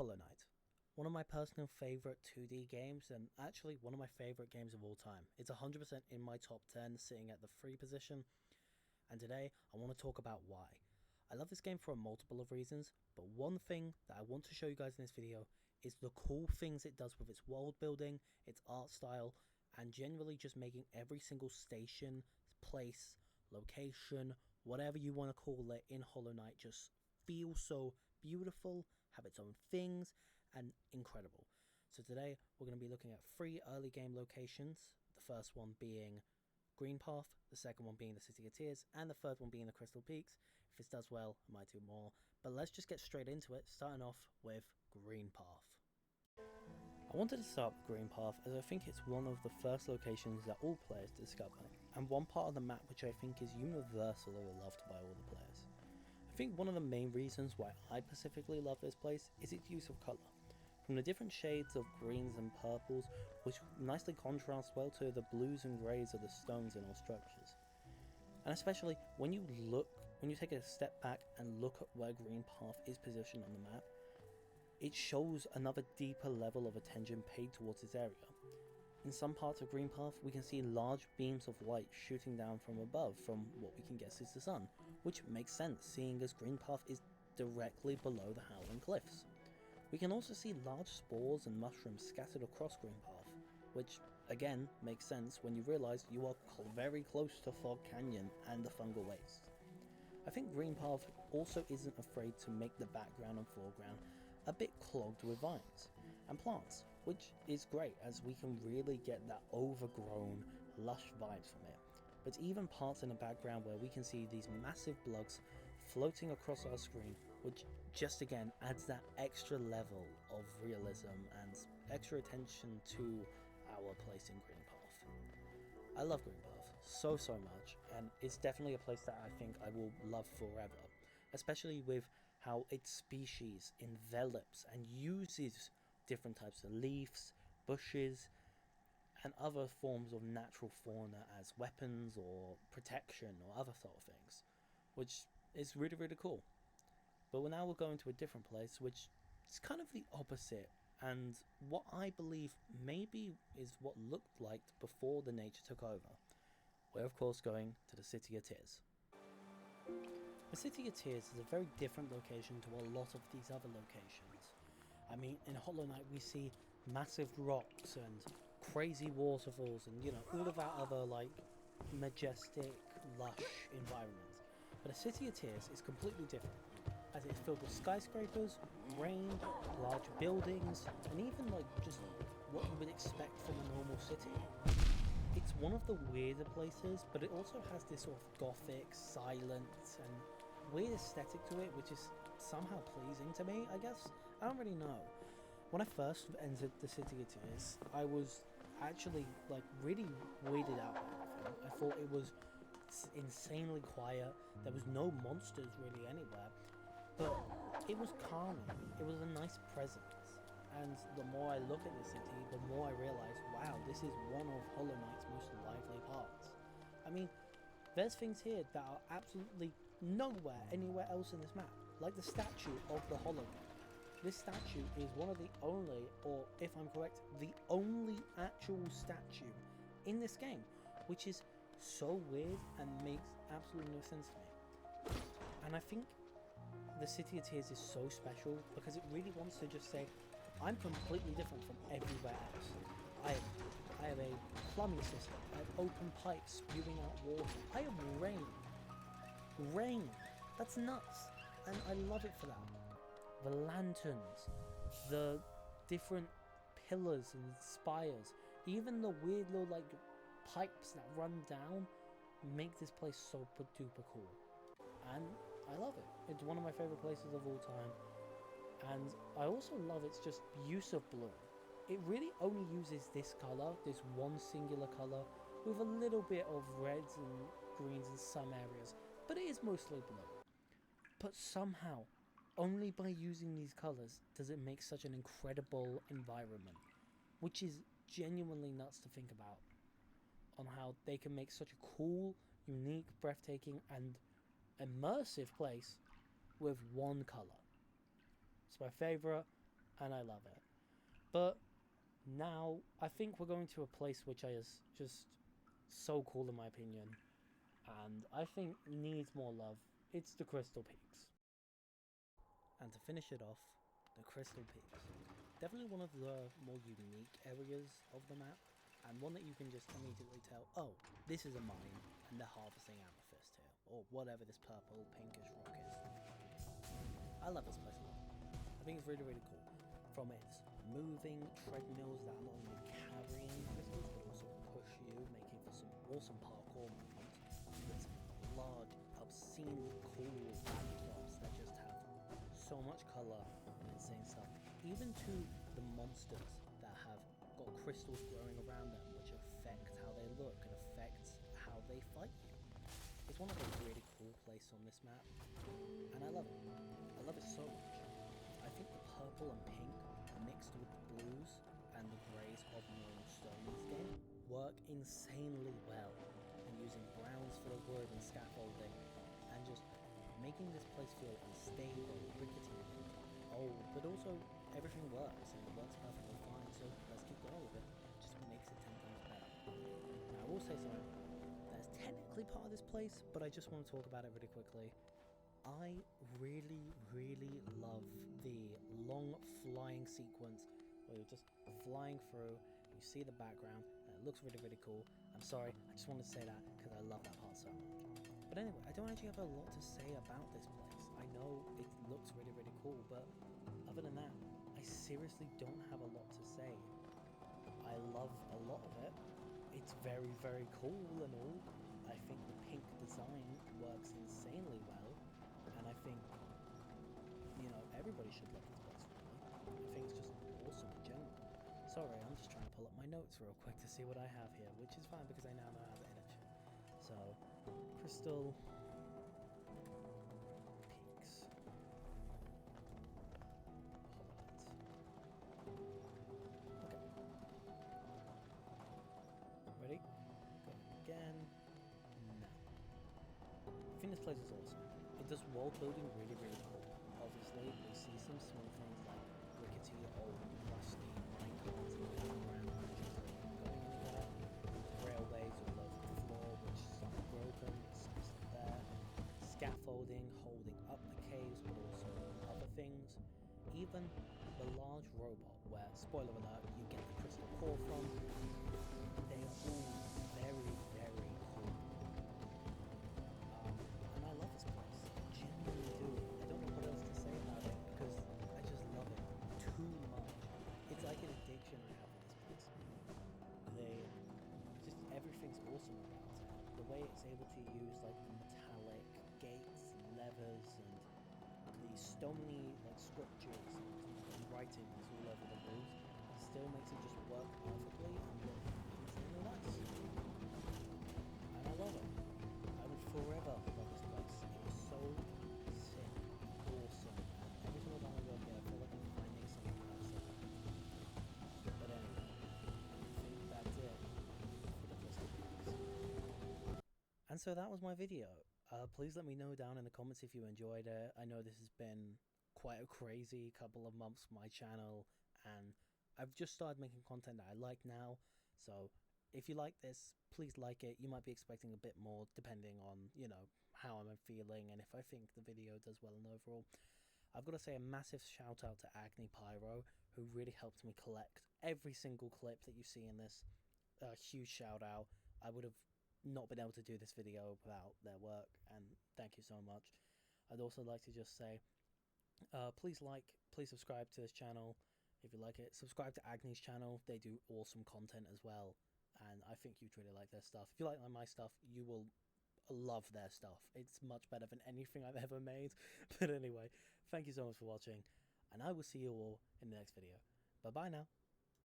Hollow Knight. One of my personal favourite 2D games, and actually one of my favourite games of all time. It's 100% in my top 10, sitting at the 3 position, and today I want to talk about why. I love this game for a multiple of reasons, but one thing that I want to show you guys in this video is the cool things it does with its world building, its art style, and generally just making every single station, place, location, whatever you want to call it in Hollow Knight just feel so beautiful, have its own things, and incredible. So today we're going to be looking at 3 early game locations, the first one being Greenpath, the second one being the City of Tears, and the third one being the Crystal Peaks. If this does well, I might do more, but let's just get straight into it, starting off with Greenpath. I wanted to start with Greenpath as I think it's one of the first locations that all players discover, and one part of the map which I think is universally loved by all the players. I think one of the main reasons why I specifically love this place is its use of colour. From the different shades of greens and purples, which nicely contrast well to the blues and greys of the stones in all structures. And especially when you take a step back and look at where Greenpath is positioned on the map, it shows another deeper level of attention paid towards this area. In some parts of Greenpath, we can see large beams of light shooting down from above from what we can guess is the sun, which makes sense seeing as Greenpath is directly below the Howling Cliffs. We can also see large spores and mushrooms scattered across Greenpath, which again makes sense when you realise you are very close to Fog Canyon and the Fungal Waste. I think Greenpath also isn't afraid to make the background and foreground a bit clogged with vines and plants, which is great as we can really get that overgrown, lush vibes from it. But even parts in the background where we can see these massive blugs floating across our screen, which just again adds that extra level of realism and extra attention to our place in Greenpath. I love Greenpath so much, and it's definitely a place that I think I will love forever, especially with how its species envelops and uses different types of leaves, bushes, and other forms of natural fauna as weapons or protection or other sort of things, which is really cool. But now we'll go into a different place, which is kind of the opposite, and what I believe maybe is what looked like before the nature took over. We're of course going to the City of Tears. The City of Tears is a very different location to a lot of these other locations. I mean, in Hollow Knight we see massive rocks and crazy waterfalls and, all of our other, majestic, lush environments. But the City of Tears is completely different, as it's filled with skyscrapers, rain, large buildings, and even, just what you would expect from a normal city. It's one of the weirder places, but it also has this sort of gothic, silent, and weird aesthetic to it, which is somehow pleasing to me, I guess. I don't really know. When I first entered the City of Tears, I was actually, really weirded out by everything. I thought it was insanely quiet, there was no monsters really anywhere, but it was calming, it was a nice presence. And the more I look at the city, the more I realise, wow, this is one of Hollow Knight's most lively parts. I mean, there's things here that are absolutely nowhere anywhere else in this map, like the statue of the Hollow God. This statue is one of the only, or if I'm correct, the only actual statue in this game, which is so weird and makes absolutely no sense to me. And I think the City of Tears is so special because it really wants to just say, I'm completely different from everywhere else. I have a plumbing system, I have open pipes spewing out water, I have rain. Rain! That's nuts! And I love it for that. The lanterns, the different pillars and spires, even the weird little pipes that run down make this place so duper cool. And I love it. It's one of my favourite places of all time. And I also love its just use of blue. It really only uses this colour, this one singular colour, with a little bit of reds and greens in some areas, but it is mostly blue. But somehow, only by using these colours does it make such an incredible environment, which is genuinely nuts to think about, on how they can make such a cool, unique, breathtaking, and immersive place with one colour. It's my favourite, and I love it. But now I think we're going to a place which is just so cool in my opinion, and I think needs more love. It's the Crystal Peaks. And to finish it off, the Crystal Peaks. Definitely one of the more unique areas of the map, and one that you can just immediately tell, oh, this is a mine, and they're harvesting amethyst here, or whatever this purple, pinkish rock is. I love this place a lot. I think it's really, really cool. From its moving treadmills that are not only carrying crystals, but also push you, making for some awesome parkour movements. Its large, obscenely cool backdrops that just have so much color and insane stuff. Even to the monsters that have got crystals growing around them, which affect how they look and affects how they fight you. It's one of a really cool places on this map, and I love it. I love it so much. I think the purple and pink mixed with the blues and the greys of normal stone in this game work insanely well, and using browns for the wood and scaffolding, and just making this place feel unstable, rickety, and old, but also everything works, and it works perfectly fine, so let's keep going with it. Just makes it 10 times better. Now, I will say something that's technically part of this place, but I just want to talk about it really quickly. I really, really love the long flying sequence where you're just flying through, you see the background, and it looks really, really cool. I'm sorry, I just wanted to say that because I love that part so much. But anyway, I don't actually have a lot to say about this place. I know it looks really, really cool, but other than that, I seriously don't have a lot to say. I love a lot of it. It's very, very cool and all. I think the pink design works insanely well, and I think, everybody should love this place, really. I think it's just awesome in general. Sorry, I'm just trying to pull up my notes real quick to see what I have here, which is fine because I now know how to edit. So, Crystal Peaks. Okay. Ready? Go again. Now. I think this place is awesome. It does world building really, really cool. Obviously, we see some small things like rickety, old, rusty minecarts in the background, which is going anywhere. Railways all over the floor, which some are broken, some are still there. Scaffolding holding up the caves, but also other things. Even the large robot, where, spoiler alert, you get the crystal core from. They are all very, very cool. And I love this place. I genuinely do. I don't know what else to say about it because I just love it too much. It's like an addiction I have with this place. Everything's awesome about it. The way it's able to use like the metallic gates and levers and the stony like sculptures and writings all over the walls still makes it just work perfectly and look insanely nice. And I love it. I would forever love this place. It was so sick, awesome, and every single time I go here I feel like I'm finding something else. But anyway, I think that's it for the Crystal Peaks. And so that was my video. Please let me know down in the comments if you enjoyed it. I know this has been quite a crazy couple of months for my channel, and I've just started making content that I like now. So if you like this, please like it. You might be expecting a bit more depending on, how I'm feeling and if I think the video does well and overall. I've got to say a massive shout out to Agni Pyro, who really helped me collect every single clip that you see in this. Huge shout out. I would have not been able to do this video without their work, and thank you so much. I'd also like to just say, please subscribe to this channel if you like it. Subscribe to Agni's channel. They do awesome content as well, and I think you'd really like their stuff. If you like my stuff, you will love their stuff. It's much better than anything I've ever made. But anyway, thank you so much for watching, and I will see you all in the next video. Bye bye now.